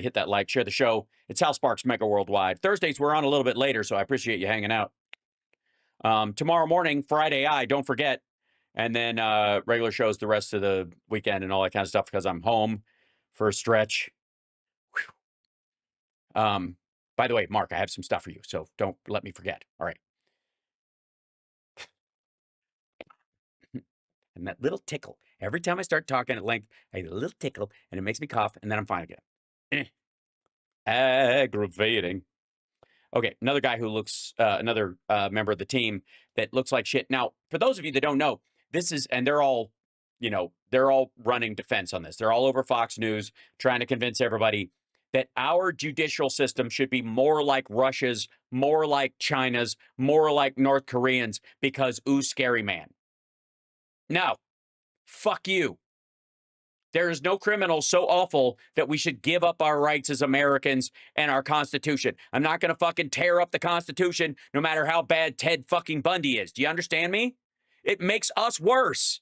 hit that like, share the show. It's Hal Sparks Mega Worldwide. Thursdays, we're on a little bit later, so I appreciate you hanging out. Tomorrow morning, Friday don't forget. And then regular shows the rest of the weekend and all that kind of stuff because I'm home for a stretch. By the way, Mark, I have some stuff for you, so don't let me forget. All right. And that little tickle. Every time I start talking at length, I get a little tickle, and it makes me cough, and then I'm fine again. Aggravating. Okay, another guy who looks, another member of the team that looks like shit. Now, for those of you that don't know, this is, and they're all, they're all running defense on this. They're all over Fox News trying to convince everybody that our judicial system should be more like Russia's, more like China's, more like North Koreans because, ooh, scary man. No, fuck you. There is no criminal so awful that we should give up our rights as Americans and our Constitution. I'm not going to fucking tear up the Constitution no matter how bad Ted fucking Bundy is. Do you understand me? It makes us worse.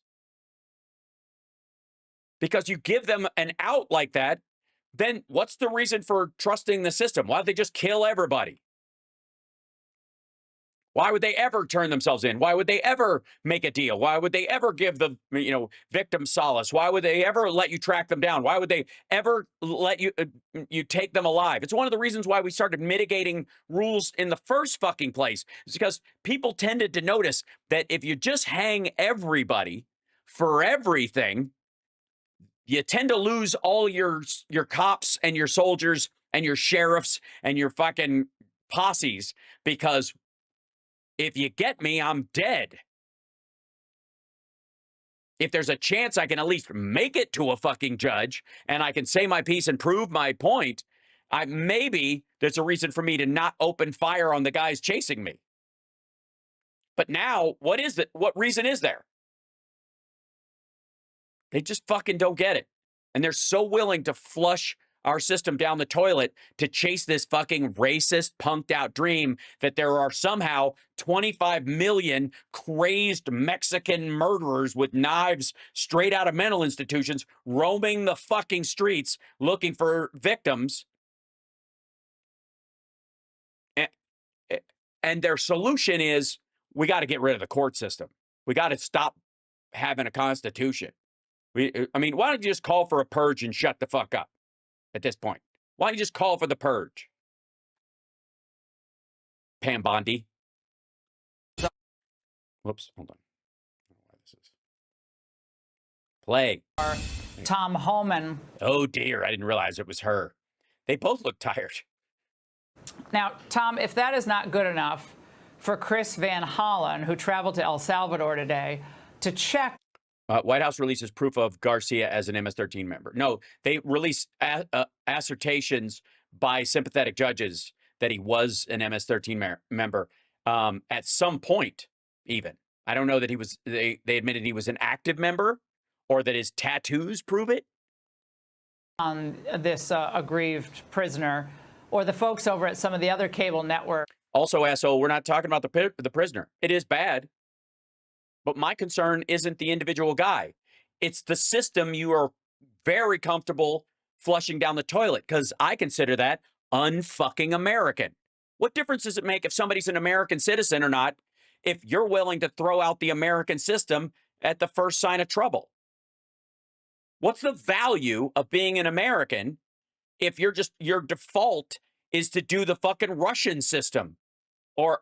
Because you give them an out like that, then what's the reason for trusting the system? Why don't they just kill everybody? Why would they ever turn themselves in? Why would they ever make a deal? Why would they ever give the victim solace? Why would they ever let you track them down? Why would they ever let you take them alive? It's one of the reasons why we started mitigating rules in the first fucking place. It's because people tended to notice that if you just hang everybody for everything, you tend to lose all your cops and your soldiers and your sheriffs and your fucking posses because if you get me, I'm dead. If there's a chance I can at least make it to a fucking judge and I can say my piece and prove my point, maybe there's a reason for me to not open fire on the guys chasing me. But now, what is it? What reason is there? They just fucking don't get it. And they're so willing to flush our system down the toilet to chase this fucking racist, punked out dream that there are somehow 25 million crazed Mexican murderers with knives straight out of mental institutions roaming the fucking streets looking for victims. And their solution is, we got to get rid of the court system. We got to stop having a constitution. Why don't you just call for a purge and shut the fuck up? At this point, why don't you just call for the purge? Pam Bondi. Whoops, hold on. I don't know why this is. Play. Tom Homan. Oh dear, I didn't realize it was her. They both look tired. Now, Tom, if that is not good enough for Chris Van Hollen, who traveled to El Salvador today to check. White House releases proof of Garcia as an MS-13 member. No, they released assertions by sympathetic judges that he was an MS-13 member at some point, even. I don't know that he was, they admitted he was an active member or that his tattoos prove it. On this aggrieved prisoner or the folks over at some of the other cable networks. Also, asshole, we're not talking about the prisoner. It is bad. But my concern isn't the individual guy. It's the system you are very comfortable flushing down the toilet because I consider that unfucking American. What difference does it make if somebody's an American citizen or not if you're willing to throw out the American system at the first sign of trouble? What's the value of being an American if your default is to do the fucking Russian system or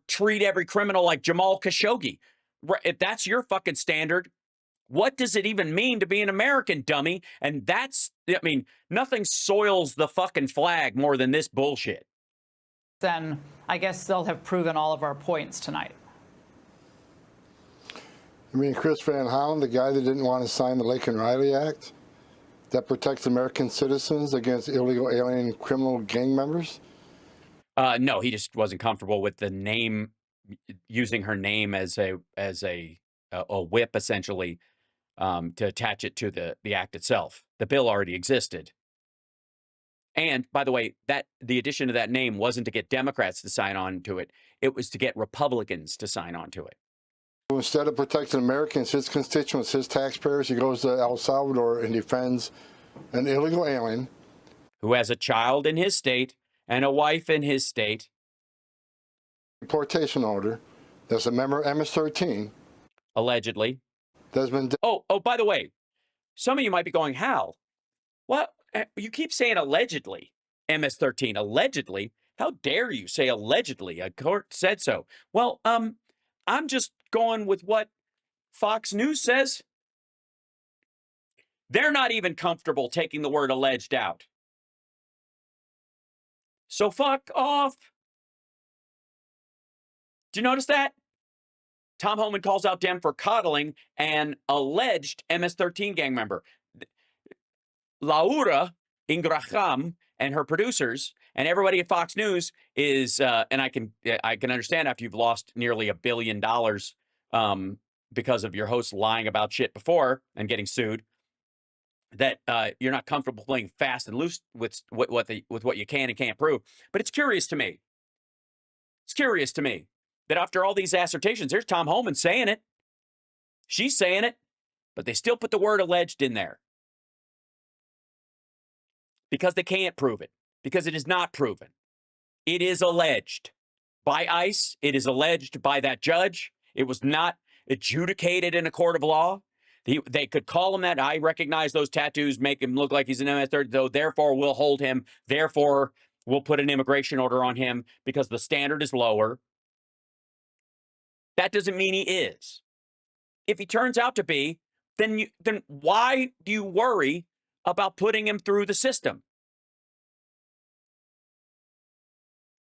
treat every criminal like Jamal Khashoggi? If that's your fucking standard, what does it even mean to be an American, dummy? And nothing soils the fucking flag more than this bullshit. Then I guess they'll have proven all of our points tonight. You mean Chris Van Hollen, the guy that didn't want to sign the Lake and Riley Act that protects American citizens against illegal alien criminal gang members? No, he just wasn't comfortable with the name, using her name as a whip, essentially, to attach it to the act itself. The bill already existed. And by the way, the addition of that name wasn't to get Democrats to sign on to it. It was to get Republicans to sign on to it. Instead of protecting Americans, his constituents, his taxpayers, he goes to El Salvador and defends an illegal alien who has a child in his state and a wife in his state. Deportation order. That's a member of MS-13. Allegedly. That's been. Oh, by the way, some of you might be going, Hal, what? You keep saying allegedly, MS-13, allegedly. How dare you say allegedly? A court said so. Well, I'm just going with what Fox News says. They're not even comfortable taking the word alleged out. So fuck off. Do you notice that? Tom Homan calls out Dem for coddling an alleged MS-13 gang member. Laura Ingraham and her producers and everybody at Fox News is, and I can understand after you've lost nearly $1 billion because of your hosts lying about shit before and getting sued, that you're not comfortable playing fast and loose with what you can and can't prove. But it's curious to me. It's curious to me that after all these assertions, there's Tom Homan saying it. She's saying it, but they still put the word alleged in there. Because they can't prove it. Because it is not proven. It is alleged by ICE. It is alleged by that judge. It was not adjudicated in a court of law. They could call him that. I recognize those tattoos make him look like he's an MS-13, though. Therefore, we'll hold him. Therefore, we'll put an immigration order on him because the standard is lower. That doesn't mean he is. If he turns out to be, then why do you worry about putting him through the system?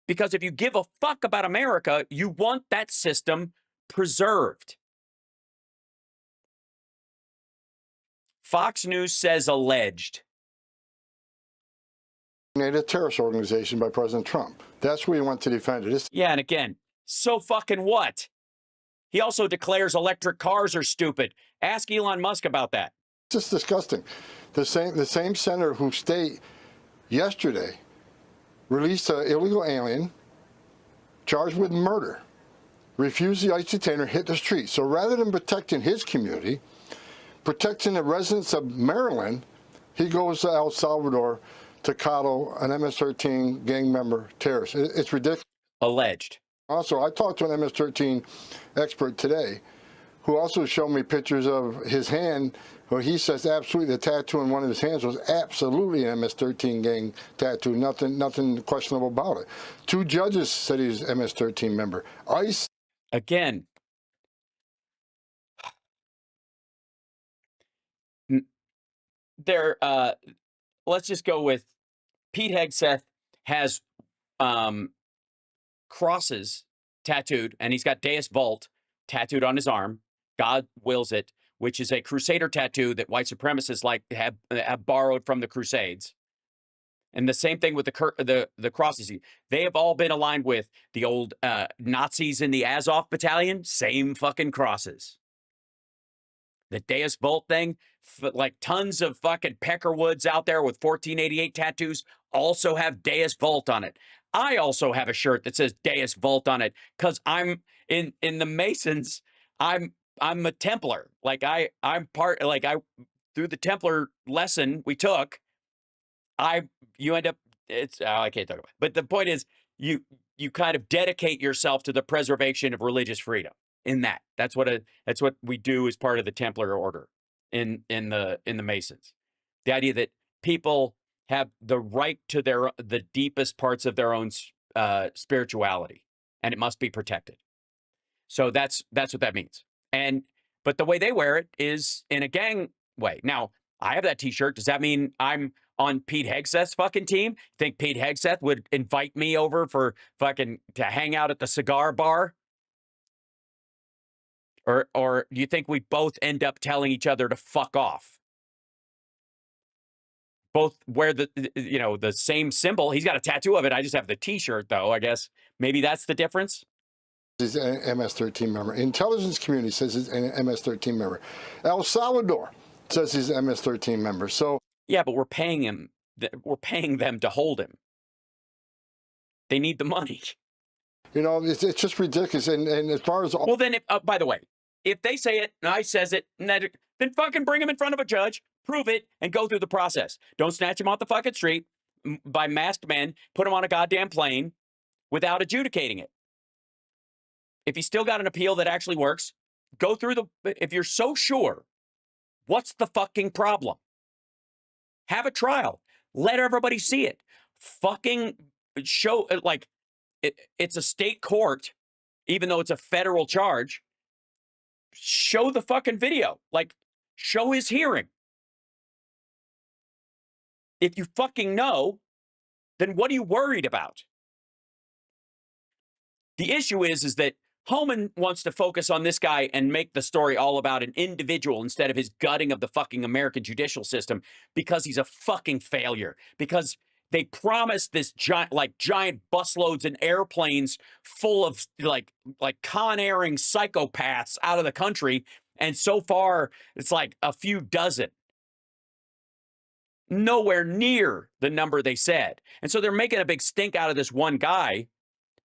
Because if you give a fuck about America, you want that system preserved. Fox News says alleged. A terrorist organization by President Trump. That's where he went to defend it. Yeah, and again, so fucking what? He also declares electric cars are stupid. Ask Elon Musk about that. It's just disgusting. The same senator who yesterday released an illegal alien charged with murder, refused the ICE detainer, hit the street. So rather than protecting his community, protecting the residents of Maryland, he goes to El Salvador to coddle an MS-13 gang member terrorist. It's ridiculous. Alleged. Also, I talked to an MS-13 expert today who also showed me pictures of his hand where he says absolutely the tattoo on one of his hands was absolutely an MS-13 gang tattoo, nothing questionable about it. 2 judges said he's an MS-13 member. ICE. Again, let's just go with Pete Hegseth has crosses tattooed, and he's got Deus Vult tattooed on his arm. God wills it, which is a Crusader tattoo that white supremacists have borrowed from the Crusades. And the same thing with the crosses. They have all been aligned with the old Nazis in the Azov battalion. Same fucking crosses. The Deus Vult thing, like tons of fucking Peckerwoods out there with 1488 tattoos also have Deus Vult on it. I also have a shirt that says Deus Vult on it because I'm in the Masons. I'm a Templar. Like I'm part. Like through the Templar lesson we took. You end up. I can't talk about it. But the point is, you kind of dedicate yourself to the preservation of religious freedom. In that's what we do as part of the Templar order in the Masons. The idea that people have the right to the deepest parts of their own spirituality, and it must be protected. So that's what that means. But the way they wear it is in a gang way. Now, I have that T-shirt. Does that mean I'm on Pete Hegseth's fucking team? Think Pete Hegseth would invite me over for to hang out at the cigar bar? Or do you think we both end up telling each other to fuck off? Both wear the same symbol. He's got a tattoo of it. I just have the T-shirt, though. I guess maybe that's the difference. He's an MS-13 member. Intelligence community says he's an MS-13 member. El Salvador says he's an MS-13 member. So yeah, but we're paying him. We're paying them to hold him. They need the money. It's just ridiculous. And as far as well, then, by the way, if they say it and I says it, then fucking bring him in front of a judge, prove it, and go through the process. Don't snatch him off the fucking street. by masked men, put him on a goddamn plane without adjudicating it. If he's still got an appeal that actually works, go through the, if you're so sure, what's the fucking problem? Have a trial. Let everybody see it. Fucking show, like, it's a state court, even though it's a federal charge. Show the fucking video. Like, show his hearing. If you fucking know, then what are you worried about? The issue is that Homan wants to focus on this guy and make the story all about an individual instead of his gutting of the fucking American judicial system because he's a fucking failure. Because they promised this giant busloads and airplanes full of like con-airing psychopaths out of the country. And so far, it's like a few dozen. Nowhere near the number they said. And so they're making a big stink out of this one guy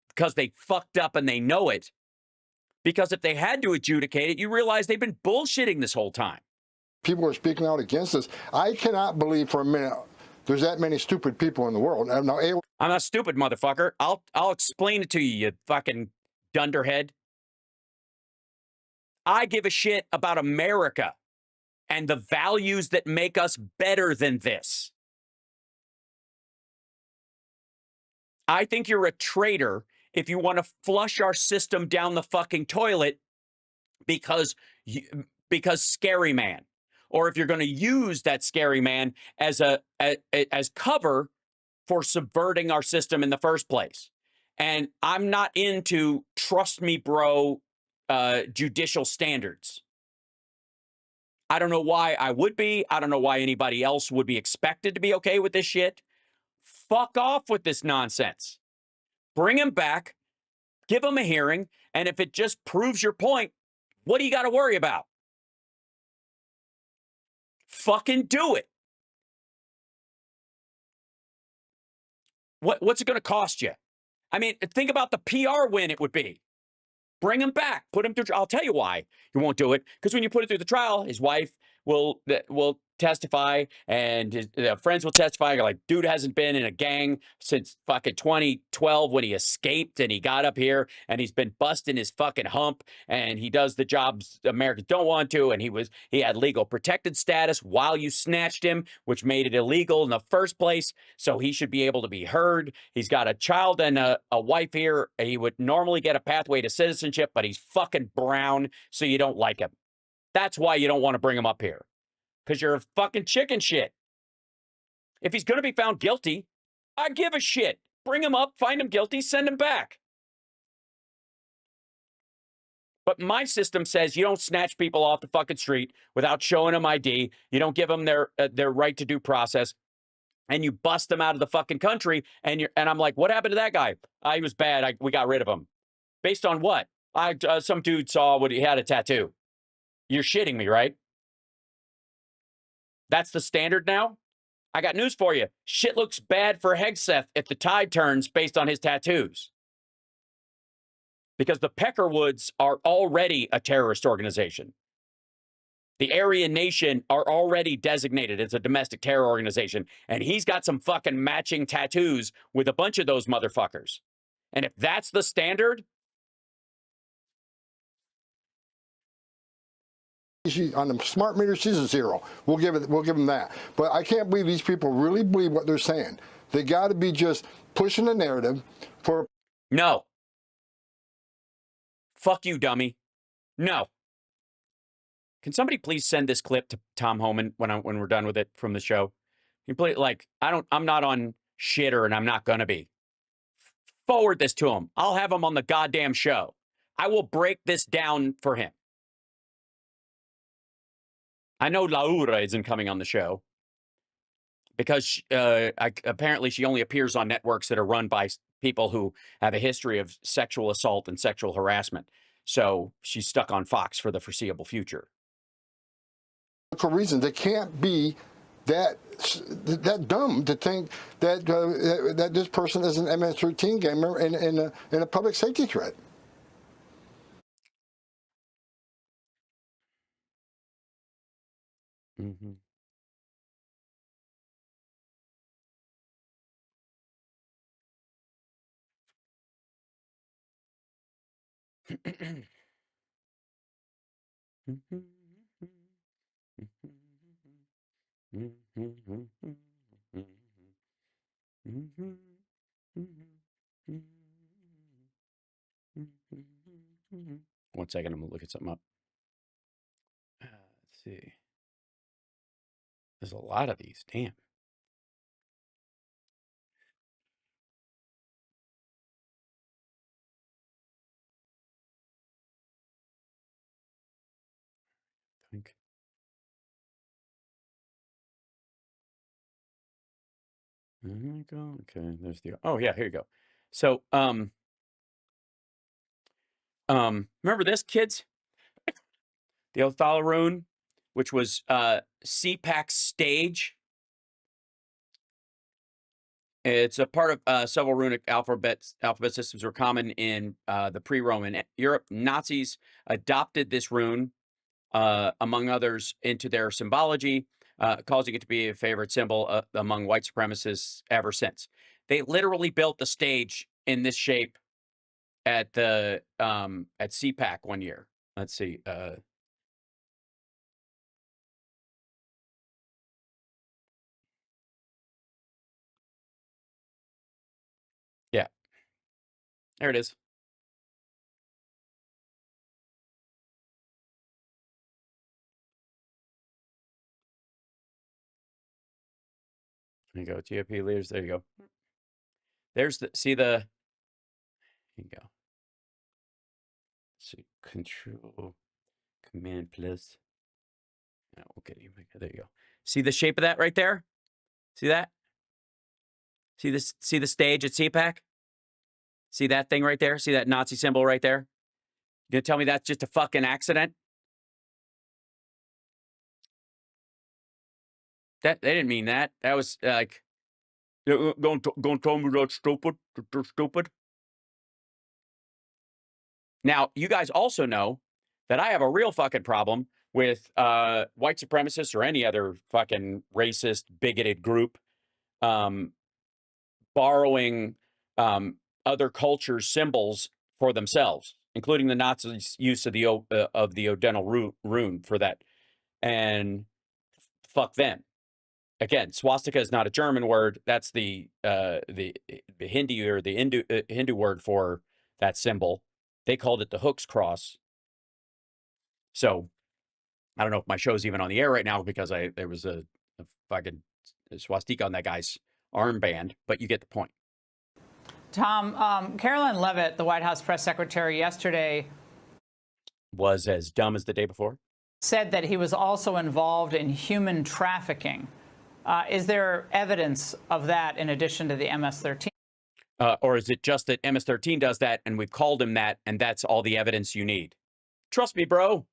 because they fucked up and they know it. Because if they had to adjudicate it, you realize they've been bullshitting this whole time. People are speaking out against this. I cannot believe for a minute there's that many stupid people in the world. Now, I'm not stupid, motherfucker. I'll explain it to you, you fucking dunderhead. I give a shit about America and the values that make us better than this. I think you're a traitor if you want to flush our system down the fucking toilet because scary man, or if you're going to use that scary man as as cover for subverting our system in the first place. And I'm not into trust me, bro, judicial standards. I don't know why I would be. I don't know why anybody else would be expected to be okay with this shit. Fuck off with this nonsense. Bring him back, give him a hearing, and if it just proves your point, what do you got to worry about? Fucking do it. What's it going to cost you? I mean, think about the PR win it would be. Bring him back. Put him through. I'll tell you why you won't do it. Because when you put it through the trial, his wife will testify, and his friends will testify. Like, dude hasn't been in a gang since fucking 2012 when he escaped and he got up here and he's been busting his fucking hump and he does the jobs Americans don't want to. And he had legal protected status while you snatched him, which made it illegal in the first place. So he should be able to be heard. He's got a child and a wife here. He would normally get a pathway to citizenship, but he's fucking brown, so you don't like him. That's why you don't want to bring him up here. Because you're a fucking chicken shit. If he's going to be found guilty, I give a shit. Bring him up, find him guilty, send him back. But my system says you don't snatch people off the fucking street without showing them ID. You don't give them their right to due process. And you bust them out of the fucking country. And I'm like, what happened to that guy? He was bad. We got rid of him. Based on what? Some dude saw what he had a tattoo. You're shitting me, right? That's the standard now? I got news for you. Shit looks bad for Hegseth if the tide turns based on his tattoos. Because the Peckerwoods are already a terrorist organization. The Aryan Nation are already designated as a domestic terror organization. And he's got some fucking matching tattoos with a bunch of those motherfuckers. And if that's the standard, on the smart meter, she's a zero. We'll give them that. But I can't believe these people really believe what they're saying. They got to be just pushing the narrative for. No. Fuck you, dummy. No. Can somebody please send this clip to Tom Homan when we're done with it from the show? You play like I'm not on shitter and I'm not gonna be. Forward this to him. I'll have him on the goddamn show. I will break this down for him. I know Laura isn't coming on the show because apparently she only appears on networks that are run by people who have a history of sexual assault and sexual harassment. So she's stuck on Fox for the foreseeable future. Reason they can't be that dumb to think that that this person is an MS-13 gamer in a public safety threat. Mm-hmm. One second, I'm gonna look at something up. Let's see. There's a lot of these. Damn. Think. There you go. Okay, there's the. Oh yeah, here you go. So, remember this, kids? The Othala rune, which was CPAC's stage. It's a part of several runic alphabet systems were common in the pre-Roman Europe. Nazis adopted this rune, among others, into their symbology, causing it to be a favorite symbol among white supremacists ever since. They literally built the stage in this shape at the at CPAC one year. Let's see. Yeah, there it is. There you go. GOP leaders. There you go. There's the see the. There you go. See Control Command plus. No, okay, there you go. See the shape of that right there? See that? See this? See the stage at CPAC? See that thing right there? See that Nazi symbol right there? You gonna tell me that's just a fucking accident? That they didn't mean that. That was like, don't tell me that's stupid. That's stupid. Now, you guys also know that I have a real fucking problem with white supremacists or any other fucking racist, bigoted group borrowing other cultures' symbols for themselves, including the Nazis' use of the Odinal rune for that. And fuck them. Again, swastika is not a German word. That's the Hindi or the Hindu word for that symbol. They called it the Hook's Cross. So I don't know if my show's even on the air right now because there was a fucking swastika on that guy's armband, but you get the point. Tom, Caroline Leavitt, the White House press secretary yesterday, was as dumb as the day before. Said that he was also involved in human trafficking. Is there evidence of that in addition to the MS-13? Or is it just that MS-13 does that and we've called him that and that's all the evidence you need? Trust me, bro.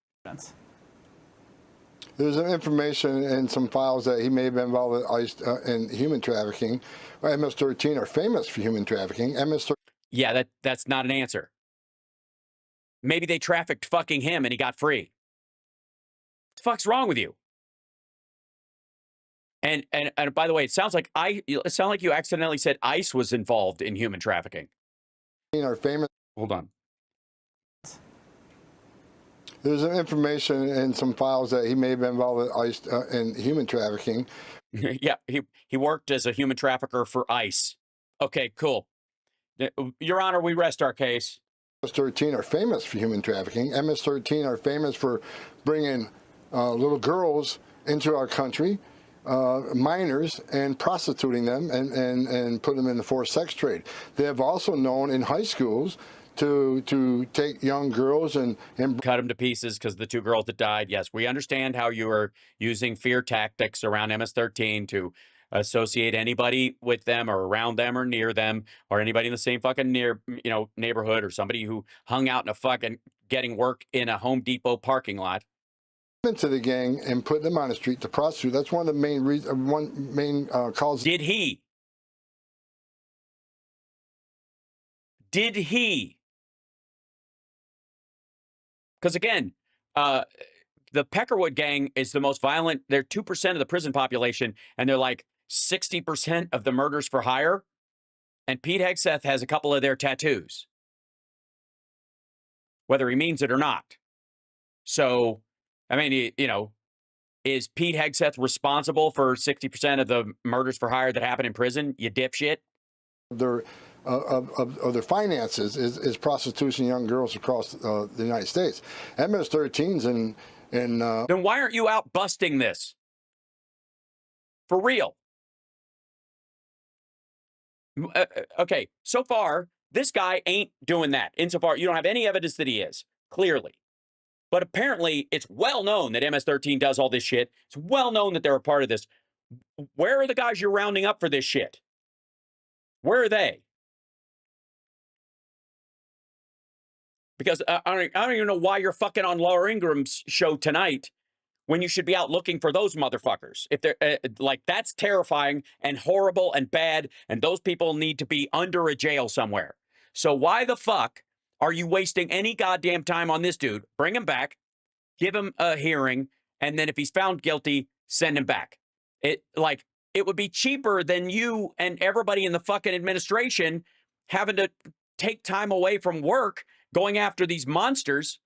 There's some information in some files that he may have been involved in human trafficking. MS-13 are famous for human trafficking. MS-13. Yeah, that's not an answer. Maybe they trafficked fucking him and he got free. What the fuck's wrong with you? And by the way, it sounds like you accidentally said ICE was involved in human trafficking. Are famous. Hold on. There's some information in some files that he may have been involved in human trafficking. Yeah, he worked as a human trafficker for ICE. Okay, cool. Your Honor, we rest our case. MS-13 are famous for human trafficking. MS-13 are famous for bringing little girls into our country, minors, and prostituting them and putting them in the forced sex trade. They have also known in high schools to take young girls and cut them to pieces because the two girls that died. Yes, we understand how you are using fear tactics around MS-13 to associate anybody with them or around them or near them or anybody in the same fucking neighborhood or somebody who hung out in a fucking getting work in a Home Depot parking lot. Into the gang and put them on the street to prostitute. That's one of the main reasons. Causes. Did he? Did he? Because again, the Peckerwood gang is the most violent. They're 2% of the prison population, and they're like 60% of the murders for hire. And Pete Hegseth has a couple of their tattoos. whether he means it or not. So, I mean, you know, is Pete Hegseth responsible for 60% of the murders for hire that happen in prison? You dipshit. Their of their finances is prostitution of young girls across the United States. MS-13s and Then why aren't you out busting this? For real. Okay, so far, this guy ain't doing that. Insofar, you don't have any evidence that he is, clearly. But apparently, it's well known that MS-13 does all this shit. It's well known that they're a part of this. Where are the guys you're rounding up for this shit? Where are they? Because I don't even know why you're fucking on Laura Ingram's show tonight when you should be out looking for those motherfuckers. If they're like, that's terrifying and horrible and bad, and those people need to be under a jail somewhere. So why the fuck are you wasting any goddamn time on this dude? Bring him back, give him a hearing, and then if he's found guilty, send him back. It would be cheaper than you and everybody in the fucking administration having to take time away from work going after these monsters.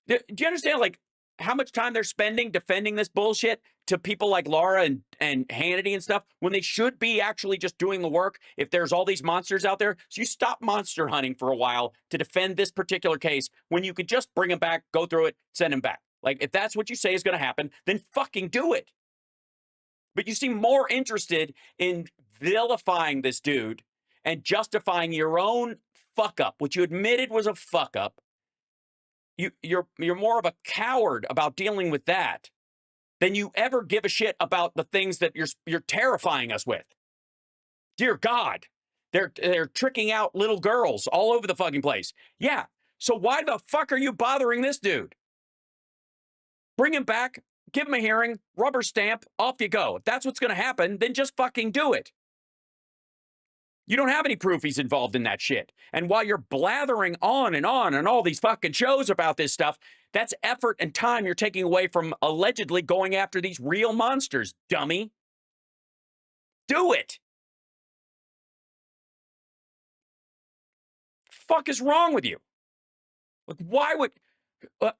Do you understand, like, how much time they're spending defending this bullshit to people like Laura and Hannity and stuff when they should be actually just doing the work if there's all these monsters out there? So you stop monster hunting for a while to defend this particular case when you could just bring him back, go through it, send him back. Like, if that's what you say is going to happen, then fucking do it. But you seem more interested in vilifying this dude and justifying your own fuck up, which you admitted was a fuck up. You're more of a coward about dealing with that than you ever give a shit about the things that you're terrifying us with. Dear God, they're tricking out little girls all over the fucking place. Yeah, so why the fuck are you bothering this dude? Bring him back, give him a hearing, rubber stamp, off you go. If that's what's going to happen, then just fucking do it. You don't have any proof he's involved in that shit. And while you're blathering on all these fucking shows about this stuff, that's effort and time you're taking away from allegedly going after these real monsters, dummy. Do it. Fuck is wrong with you? Like, why would...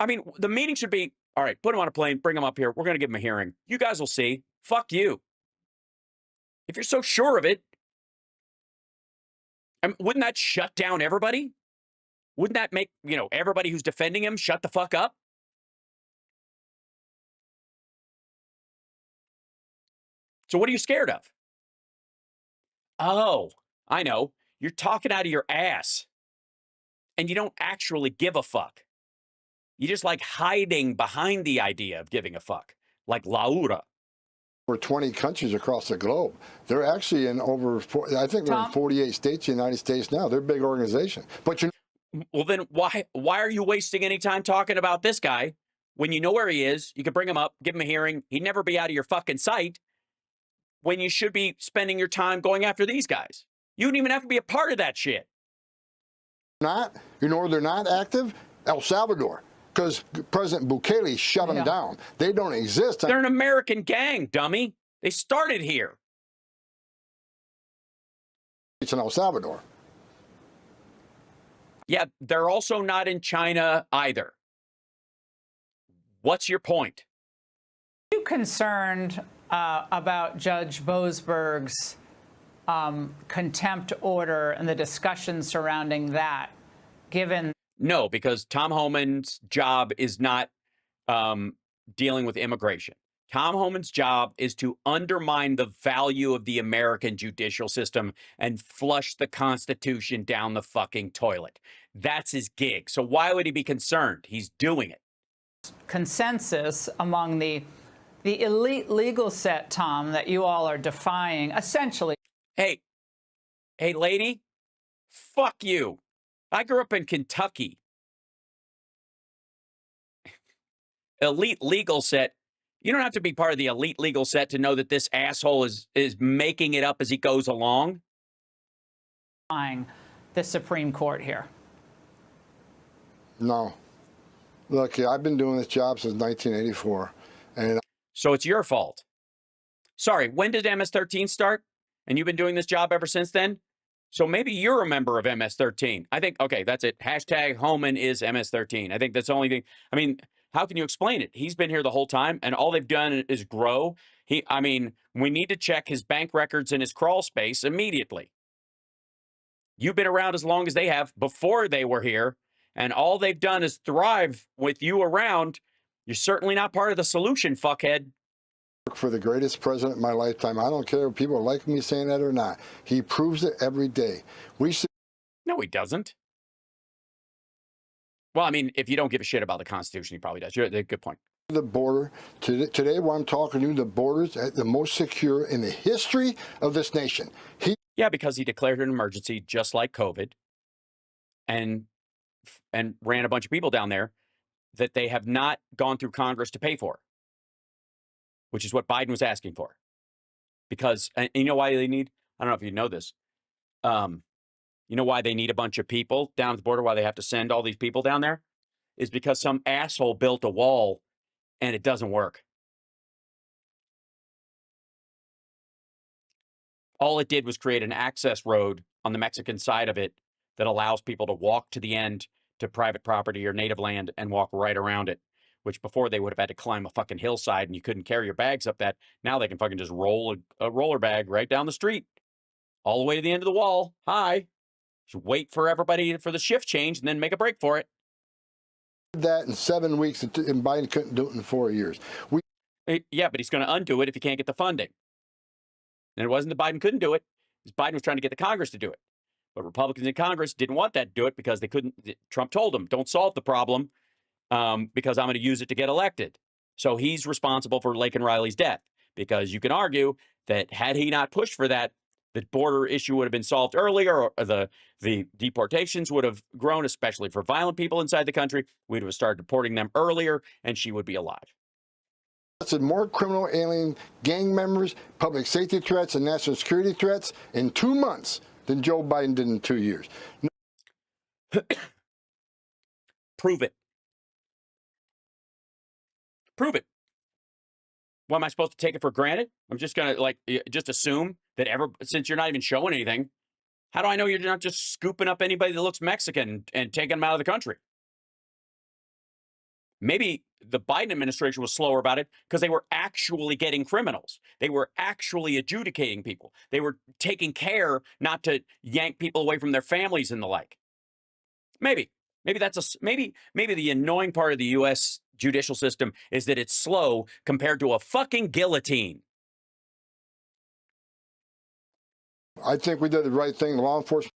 I mean, the meeting should be, all right, put him on a plane, bring him up here. We're going to give him a hearing. You guys will see. Fuck you. If you're so sure of it, wouldn't that shut down everybody? Wouldn't that make, everybody who's defending him shut the fuck up? So what are you scared of? Oh, I know. You're talking out of your ass. And you don't actually give a fuck. You just like hiding behind the idea of giving a fuck. Like Laura. Over 20 countries across the globe. They're actually in I think they're in 48 states, United States now. They're a big organization. But well, then why are you wasting any time talking about this guy when you know where he is? You could bring him up, give him a hearing. He'd never be out of your fucking sight when you should be spending your time going after these guys. You wouldn't even have to be a part of that shit. They're not active? El Salvador. Because President Bukele shut them down. They don't exist. They're an American gang, dummy. They started here. It's in El Salvador. Yeah, they're also not in China either. What's your point? Are you concerned about Judge Boasberg's contempt order and the discussion surrounding that, given... No, because Tom Homan's job is not dealing with immigration. Tom Homan's job is to undermine the value of the American judicial system and flush the Constitution down the fucking toilet. That's his gig. So why would he be concerned? He's doing it. Consensus among the elite legal set, Tom, that you all are defying, essentially. Hey, lady, fuck you. I grew up in Kentucky. Elite legal set. You don't have to be part of the elite legal set to know that this asshole is making it up as he goes along. The Supreme Court here. No. Look, I've been doing this job since 1984. And so it's your fault. Sorry, when did MS-13 start? And you've been doing this job ever since then? So maybe you're a member of MS-13. I think, okay, that's it. Hashtag Homan is MS-13. I think that's the only thing. I mean, how can you explain it? He's been here the whole time, and all they've done is grow. I mean, we need to check his bank records and his crawl space immediately. You've been around as long as they have before they were here, and all they've done is thrive with you around. You're certainly not part of the solution, fuckhead. For the greatest president in my lifetime. I don't care if people like me saying that or not. He proves it every day. No, he doesn't. Well, I mean, if you don't give a shit about the Constitution, he probably does. You're a good point. The border today, while I'm talking to you, the border's the most secure in the history of this nation. Yeah, because he declared an emergency just like COVID, and ran a bunch of people down there that they have not gone through Congress to pay for, which is what Biden was asking for. Because, and you know why they need, I don't know if you know this, you know why they need a bunch of people down at the border, why they have to send all these people down there? Is because some asshole built a wall and it doesn't work. All it did was create an access road on the Mexican side of it that allows people to walk to the end to private property or native land and walk right around it, which before they would have had to climb a fucking hillside and you couldn't carry your bags up that. Now they can fucking just roll a roller bag right down the street, all the way to the end of the wall. Hi. Just wait for everybody for the shift change and then make a break for it. That in 7 weeks, and Biden couldn't do it in 4 years. Yeah, but he's going to undo it if he can't get the funding. And it wasn't that Biden couldn't do it. Biden was trying to get the Congress to do it. But Republicans in Congress didn't want that to do it because they couldn't. Trump told them, don't solve the problem because I'm going to use it to get elected. So he's responsible for Laken Riley's death, because you can argue that had he not pushed for that, the border issue would have been solved earlier, or the deportations would have grown, especially for violent people inside the country. We'd have started deporting them earlier, and she would be alive. More criminal alien gang members, public safety threats, and national security threats in 2 months than Joe Biden did in 2 years. Prove it. Prove it. What, am I supposed to take it for granted? I'm just going to just assume that since you're not even showing anything, how do I know you're not just scooping up anybody that looks Mexican and taking them out of the country? Maybe the Biden administration was slower about it because they were actually getting criminals. They were actually adjudicating people. They were taking care not to yank people away from their families and the like. Maybe that's maybe the annoying part of the U.S. judicial system is that it's slow compared to a fucking guillotine. I think we did the right thing. Law enforcement.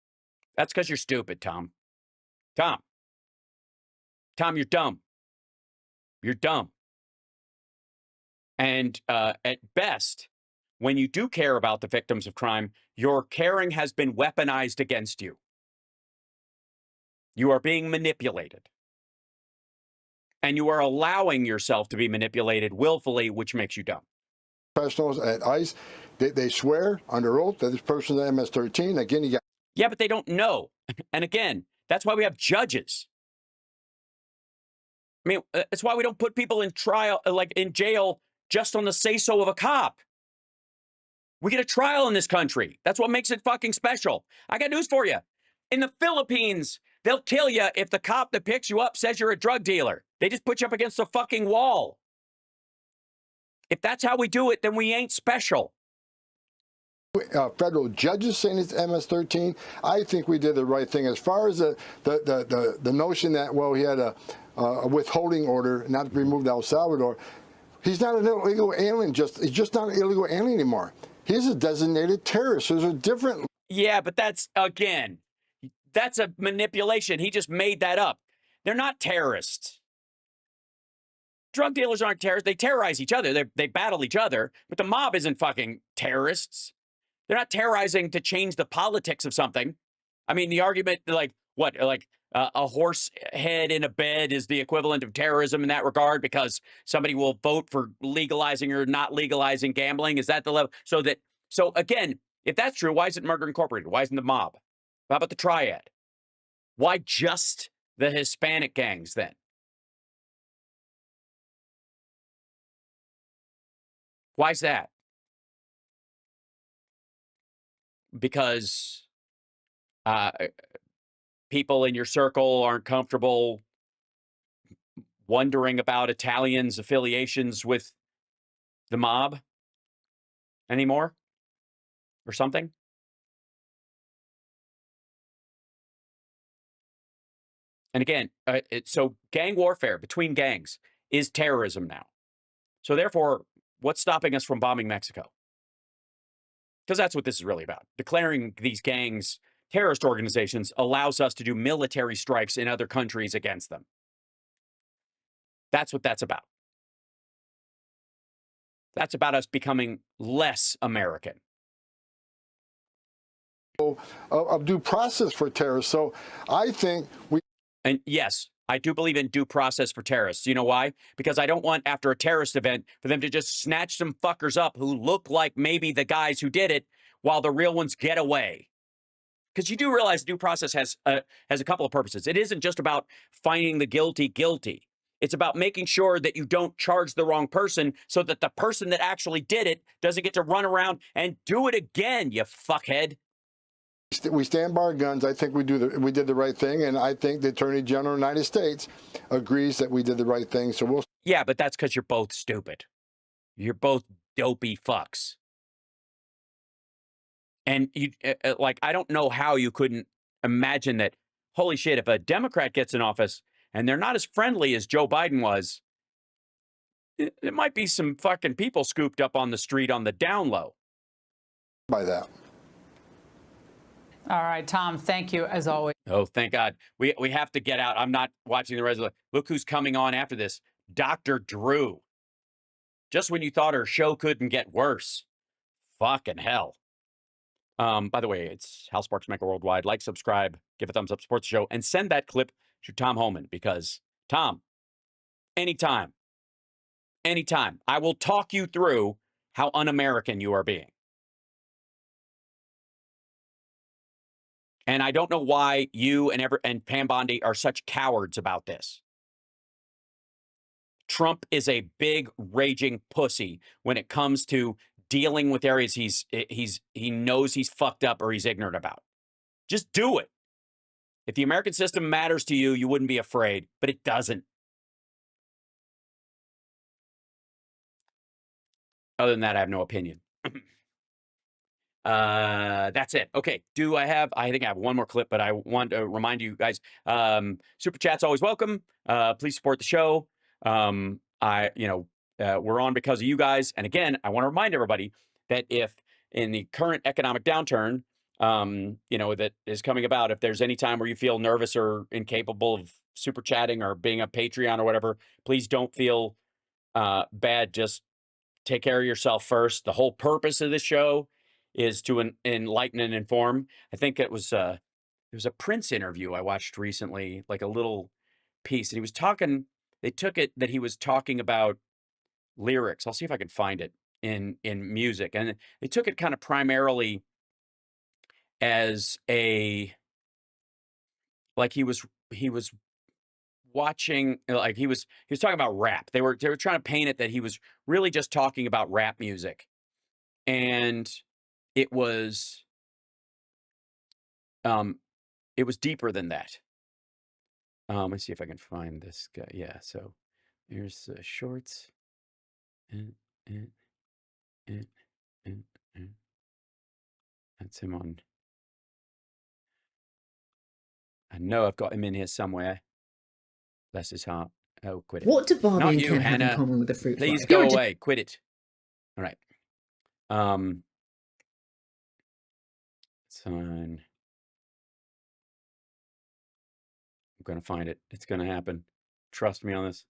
That's because you're stupid, Tom. Tom, you're dumb. You're dumb. And at best, when you do care about the victims of crime, your caring has been weaponized against you. You are being manipulated. And you are allowing yourself to be manipulated willfully, which makes you dumb. Professionals at ICE, they swear under oath that this person is MS-13. Again, you got. Yeah, but they don't know. And again, that's why we have judges. I mean, that's why we don't put people in trial, like in jail, just on the say-so of a cop. We get a trial in this country. That's what makes it fucking special. I got news for you. In the Philippines, they'll kill you if the cop that picks you up says you're a drug dealer. They just put you up against the fucking wall. If that's how we do it, then we ain't special. Federal judges saying it's MS-13. I think we did the right thing. As far as the notion that, well, he had a withholding order not to be removed to El Salvador, he's not an illegal alien. He's just not an illegal alien anymore. He's a designated terrorist. There's a different. Yeah, but that's a manipulation. He just made that up. They're not terrorists. Drug dealers aren't terrorists. They terrorize each other. They battle each other. But the mob isn't fucking terrorists. They're not terrorizing to change the politics of something. I mean, the argument, a horse head in a bed is the equivalent of terrorism in that regard because somebody will vote for legalizing or not legalizing gambling. Is that the level? So again, if that's true, why isn't Murder Incorporated? Why isn't the mob? How about the triad? Why just the Hispanic gangs then? Why is that? Because people in your circle aren't comfortable wondering about Italians' affiliations with the mob anymore or something. And again, so gang warfare between gangs is terrorism now. So therefore, what's stopping us from bombing Mexico? Because that's what this is really about. Declaring these gangs terrorist organizations allows us to do military strikes in other countries against them. That's what that's about. That's about us becoming less American. Of due process for terrorists. So I think we. And yes, I do believe in due process for terrorists. You know why? Because I don't want, after a terrorist event, for them to just snatch some fuckers up who look like maybe the guys who did it while the real ones get away. Because you do realize due process has a couple of purposes. It isn't just about finding the guilty. It's about making sure that you don't charge the wrong person so that the person that actually did it doesn't get to run around and do it again, you fuckhead. We stand by our guns. I think we did the right thing, and I think the Attorney General of the United States agrees that we did the right thing. So we'll. Yeah, but that's because you're both stupid. You're both dopey fucks. And you like, I don't know how you couldn't imagine that. Holy shit! If a Democrat gets in office and they're not as friendly as Joe Biden was, there might be some fucking people scooped up on the street on the down low. By that. All right, Tom, thank you as always. Oh, thank God. We have to get out. I'm not watching the rest of the. Look who's coming on after this. Dr. Drew. Just when you thought her show couldn't get worse. Fucking hell. By the way, it's Hal Sparks Mecca Worldwide. Like, subscribe, give a thumbs up, support the show, and send that clip to Tom Homan because, Tom, anytime, I will talk you through how un-American you are being. And I don't know why you and Pam Bondi are such cowards about this. Trump is a big raging pussy when it comes to dealing with areas he knows he's fucked up or he's ignorant about. Just do it. If the American system matters to you, you wouldn't be afraid, but it doesn't. Other than that, I have no opinion. That's it. Okay. I think I have one more clip, but I want to remind you guys, super chat's always welcome. Please support the show. We're on because of you guys. And again, I want to remind everybody that if in the current economic downturn, that is coming about, if there's any time where you feel nervous or incapable of super chatting or being a Patreon or whatever, please don't feel bad. Just take care of yourself first. The whole purpose of this show is to enlighten and inform. I think it was there was a Prince interview I watched recently, like a little piece, and he was talking. They took it that he was talking about lyrics. I'll see if I can find it in music, and they took it kind of primarily as he was watching, like he was talking about rap. They were trying to paint it that he was really just talking about rap music, and it was deeper than that. Let's see if I can find this guy. Yeah, so here's shorts. That's him on. I know I've got him in here somewhere. Bless his heart. Oh, quit it. What do Barbie Not and you, Ken have in Hannah. common with the fruit Please fly? go away. Quit it. All right. Sign. I'm going to find it. It's going to happen. Trust me on this.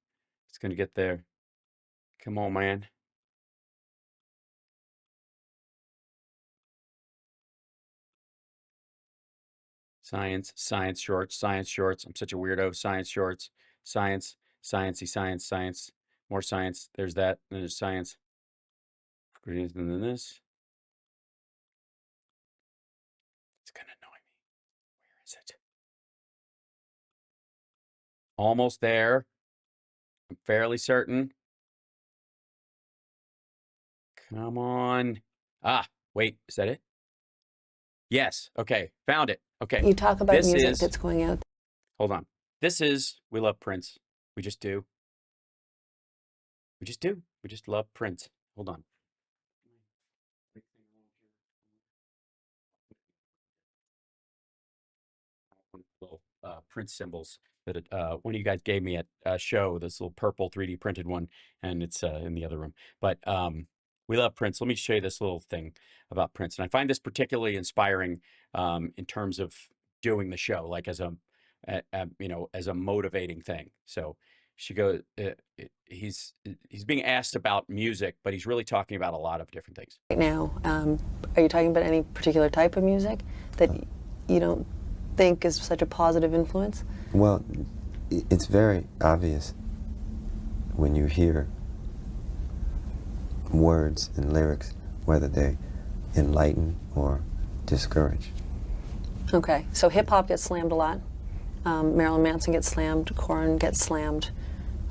It's going to get there. Come on, man. Science shorts. I'm such a weirdo. Science shorts. Science, sciencey, science. More science. There's that. Then there's science. Greater than this. It's going to annoy me. Where is it? Almost there. I'm fairly certain. Come on. Ah, wait. Is that it? Yes. Okay. Found it. Okay. You talk about This music is, that's going out. hold on. This is, we love Prince. We just do. We just do. We just love Prince. Hold on. Little Prince symbols that one of you guys gave me at a show, this little purple 3D printed one, and it's in the other room. But we love Prince. Let me show you this little thing about Prince. And I find this particularly inspiring in terms of doing the show, like as a, you know, as a motivating thing. So she goes, he's being asked about music, but he's really talking about a lot of different things. Right now, are you talking about any particular type of music that you don't think is such a positive influence? Well, it's very obvious when you hear words and lyrics, whether they enlighten or discourage. Okay, so hip-hop gets slammed a lot. Marilyn Manson gets slammed, Korn gets slammed.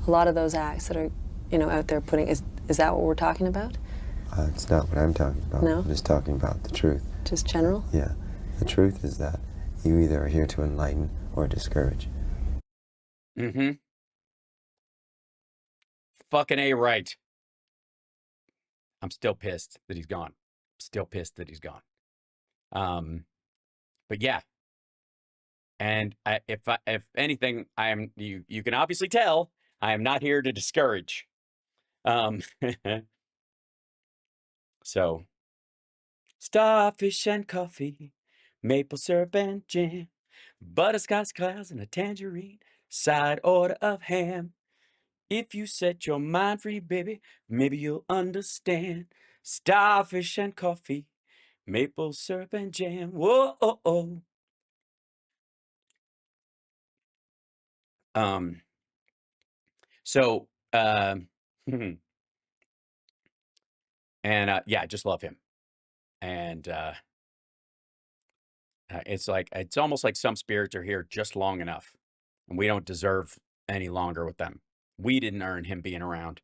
A lot of those acts that are, you know, out there putting, is that what we're talking about? It's not what I'm talking about. No? I'm just talking about the truth. Just general? Yeah. The truth is that you either are here to enlighten or discourage. Mm-hmm. Fucking A right. I'm still pissed that he's gone. Still pissed that he's gone. But yeah. And if anything, I am, you can obviously tell I am not here to discourage. So starfish and coffee, maple syrup and jam, butterscotch clouds and a tangerine, side order of ham. If you set your mind free, baby, maybe you'll understand. Starfish and coffee, maple syrup and jam. Whoa, oh, oh. So, and yeah, I just love him. And it's like, it's almost like some spirits are here just long enough, and we don't deserve any longer with them. We didn't earn him being around.